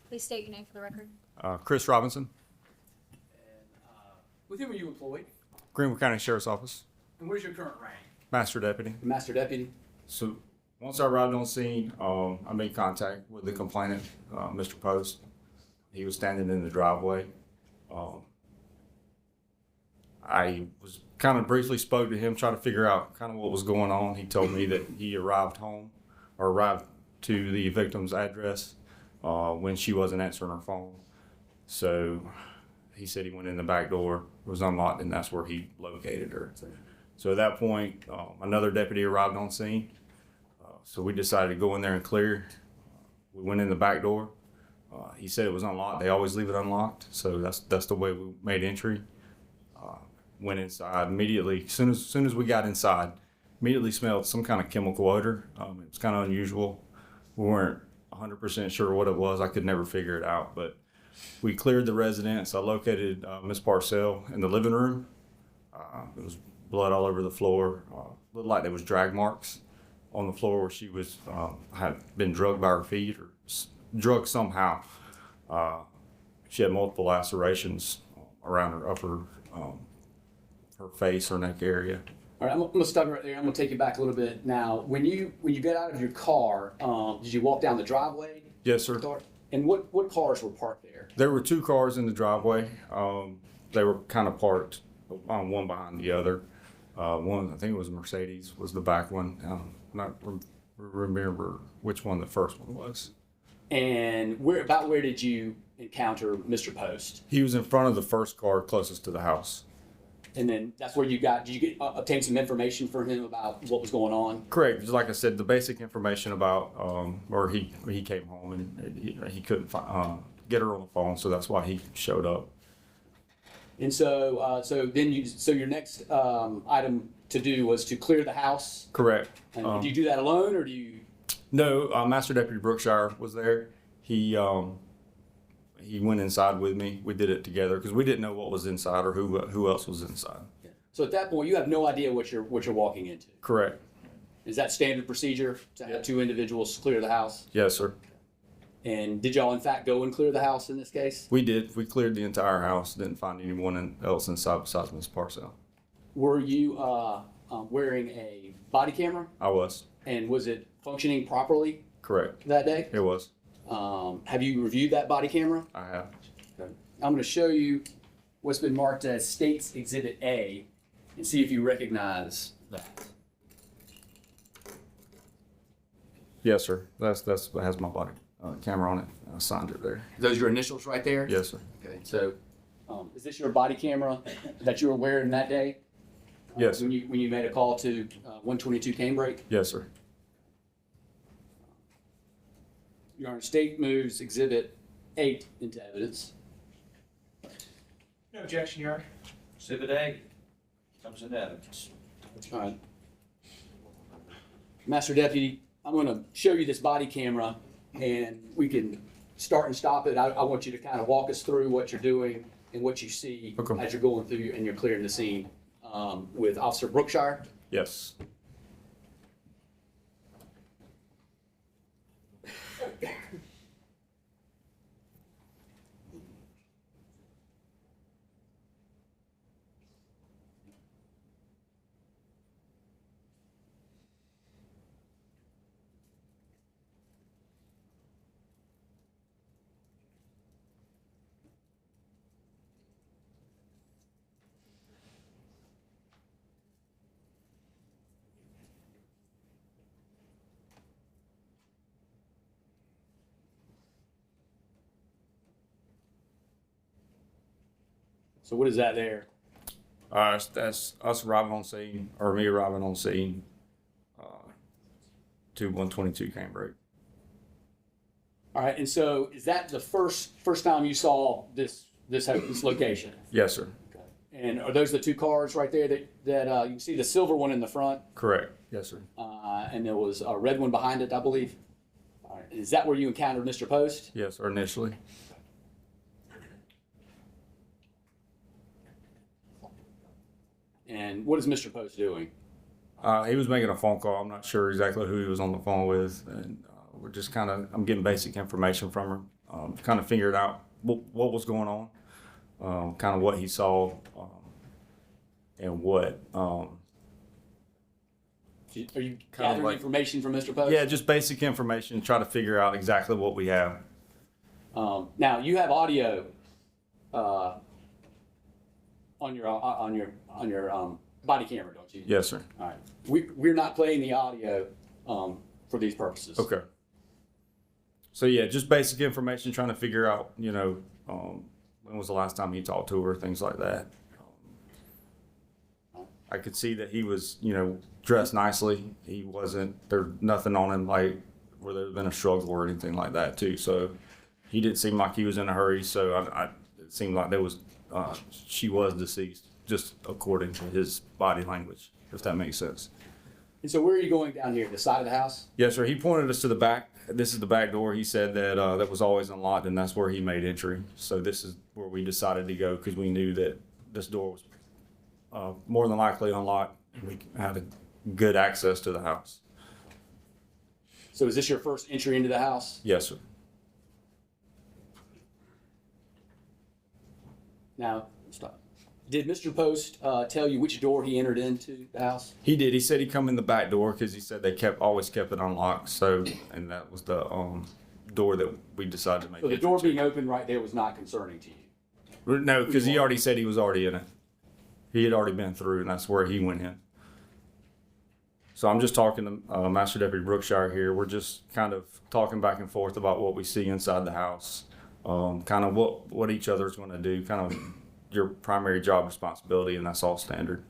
Please state your name for the record. Chris Robinson, With whom are you employed? Greenwood County Sheriff's Office, And what is your current rank? Master Deputy. Master Deputy. So once I arrived on scene, I made contact with the complainant, Mr. Post. He was standing in the driveway. I was kind of briefly spoke to him, trying to figure out kind of what was going on. He told me that he arrived to the victim's address when she wasn't answering her phone. So he said he went in the back door, was unlocked, and that's where he located her. So at that point, another deputy arrived on scene. So we decided to go in there and clear. We went in the back door. He said it was unlocked. They always leave it unlocked. So that's the way we made entry. Went inside immediately. As soon as we got inside, immediately smelled some kind of chemical odor. It was kind of unusual. We weren't 100% sure what it was. I could never figure it out. But we cleared the residence. I located Miss Parcell in the living room. There was blood all over the floor. Looked like there was drag marks on the floor where she was had been drugged by her feet or drugged somehow. She had multiple lacerations around her upper, her face, her neck area. All right, I'm gonna stop right there. I'm gonna take you back a little bit now. When you got out of your car, did you walk down the driveway? Yes, sir. And what cars were parked there? There were two cars in the driveway. They were kind of parked one behind the other. One, I think it was a Mercedes, was the back one. Not remember which one the first one was. And where did you encounter Mr. Post? He was in front of the first car closest to the house. And then that's where did you obtain some information from him about what was going on? Correct. Just like I said, the basic information about where he came home and he couldn't get her on the phone, so that's why he showed up. And so your next item to do was to clear the house. Correct. And did you do that alone, or do you? No, Master Deputy Brookshire was there. He went inside with me. We did it together because we didn't know what was inside or who else was inside. So at that point, you have no idea what you're walking into. Correct. Is that standard procedure to have two individuals clear the house? Yes, sir. And did y'all in fact go and clear the house in this case? We did. We cleared the entire house. Didn't find anyone else inside besides Miss Parcell. Were you wearing a body camera? I was. And was it functioning properly? Correct. That day? It was. Have you reviewed that body camera? I have. Okay. I'm going to show you what's been marked as State's Exhibit A and see if you recognize that. Yes, sir. That has my body camera on it. I signed it there. Those are your initials right there? Yes, sir. Okay. So, is this your body camera that you were wearing that day? Yes. When you made a call to 122 Cambridge? Yes, sir. Your Honor, State moves Exhibit 8 into evidence. No objection, Your Honor. Exhibit A comes in evidence. All right. Master Deputy, I'm going to show you this body camera, and we can start and stop it. I want you to kind of walk us through what you're doing and what you see Okay. as you're going through and you're clearing the scene with Officer Brookshire. Yes. So what is that there? That's us arriving on scene, or me arriving on scene to 122 Cambridge. All right, and so is that the first time you saw this location? Yes, sir. Okay. And are those the two cars right there that you can see the silver one in the front, Correct. Yes, sir. and there was a red one behind it, I believe? All right. Is that where you encountered Mr. Post? Yes, sir, initially. And what is Mr. Post doing? He was making a phone call. I'm not sure exactly who he was on the phone with, and we're just I'm getting basic information from kind of figured out what was going on, kind of what he saw, and what. Are you Kind of gathering like- information from Mr. Post? Yeah, just basic information. Try to figure out exactly what we have. Now you have audio on your body camera, don't you? Yes, sir. All right. We're not playing the audio for these purposes. Okay. So yeah, just basic information, trying to figure out, when was the last time he talked to her, things like that. I could see that he was, dressed nicely. He wasn't, there's nothing on him like where there's been a struggle or anything like that too. So he didn't seem like he was in a hurry. So it seemed like she was deceased, just according to his body language, if that makes sense. And so where are you going down here? The side of the house? Yes, sir. He pointed us to the back. This is the back door. He said that that was always unlocked, and that's where he made entry. So this is where we decided to go because we knew that this door was more than likely unlocked. We had a good access to the house. So is this your first entry into the house? Yes, sir. Now, stop. Did Mr. Post tell you which door he entered into the house? He did. He said he come in the back door because he said they always kept it unlocked. So, and that was the door that we decided to make. So the entry door to. being open right there was not concerning to you? No, because he already said he was already in it. He had already been through, and that's where he went in. So I'm just talking to Master Deputy Brookshire here. We're just kind of talking back and forth about what we see inside the house, kind of what each other's going to do, kind of your primary job responsibility, and that's all standard.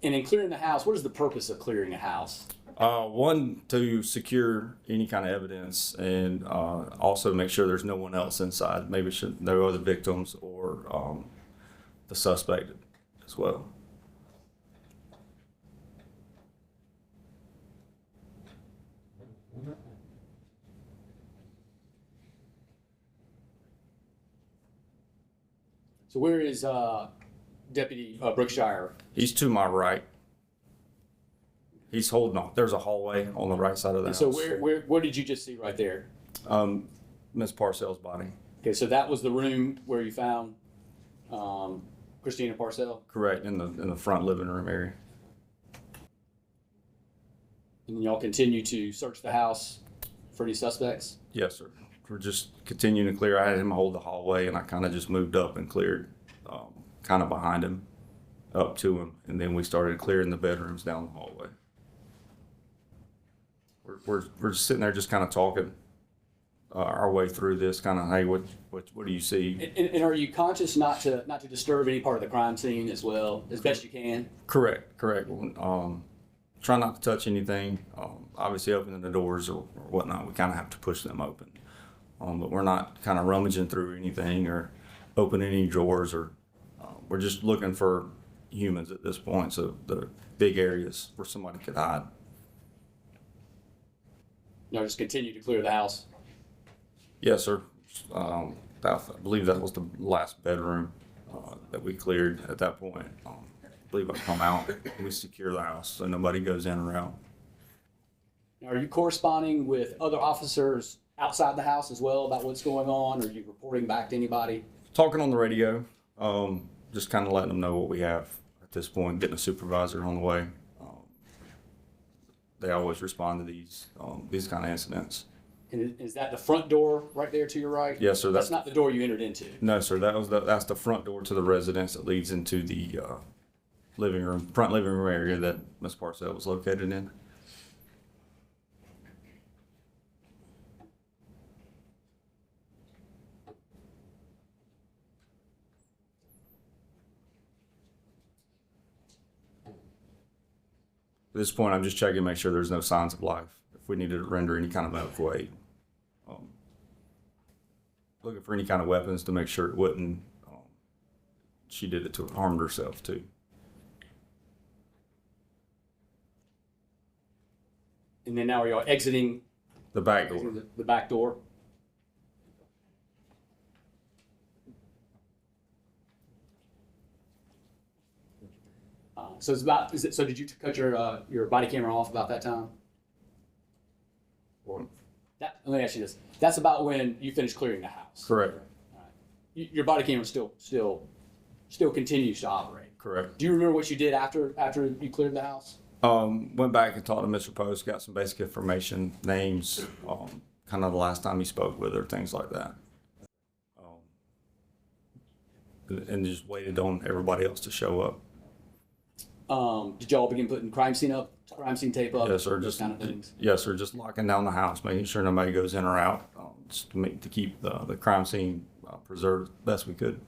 And in clearing the house, what is the purpose of clearing a house? One, to secure any kind of evidence, and also make sure there's no one else inside. Maybe no other victims or the suspect as well. So where is Deputy Brookshire? He's to my right. He's holding on. There's a hallway on the right side of the And house. so where did you just see right there? Miss Parcells' body. Okay, so that was the room where you found Christina Parcell? Correct, in the front living room area. And y'all continue to search the house for any suspects? Yes, sir. We're just continuing to clear. I had him hold the hallway, and I kind of just moved up and cleared, kind of behind him, up to him, and then we started clearing the bedrooms down the hallway. We're just sitting there, just kind of talking our way through this. Kind of, hey, what do you see? And are you conscious not to disturb any part of the crime scene as well, as best you can? Correct. Try not to touch anything. Obviously, opening the doors or whatnot, we kind of have to push them open. But we're not kind of rummaging through anything or opening any drawers, or we're just looking for humans at this point. So the big areas where somebody could hide. Y'all just continue to clear the house? Yes, sir. I believe that was the last bedroom that we cleared at that point. I believe I come out, we secure the house so nobody goes in or out. Now, are you corresponding with other officers outside the house as well about what's going on? Or are you reporting back to anybody? Talking on the radio, just kind of letting them know what we have at this point, getting a supervisor on the way. They always respond to these kind of incidents. And is that the front door right there to your right? Yes, sir. That's not the door you entered into. No, sir. That's the front door to the residence that leads into the front living room area that Miss Parcell was located in. At this point, I'm just checking to make sure there's no signs of life. If we needed to render any kind of medical aid, looking for any kind of weapons to make sure it wouldn't. She did it to harm herself too. And then now are y'all exiting The back door. the back door? So it's about. So did you cut your body camera off about that time? Or let me ask you this: that's about when you finished clearing the house. house. Correct. Your body camera still continues to operate. Correct. Do you remember what you did after you cleared the house? Went back and talked to Mr. Post, got some basic information, names, kind of the last time he spoke with her, things like that. And just waited on everybody else to show up. Did y'all begin putting crime scene tape up? Yes, sir. those Just kind of things. yes, sir. Just locking down the house, making sure nobody goes in or out, just to keep the crime scene preserved best we could.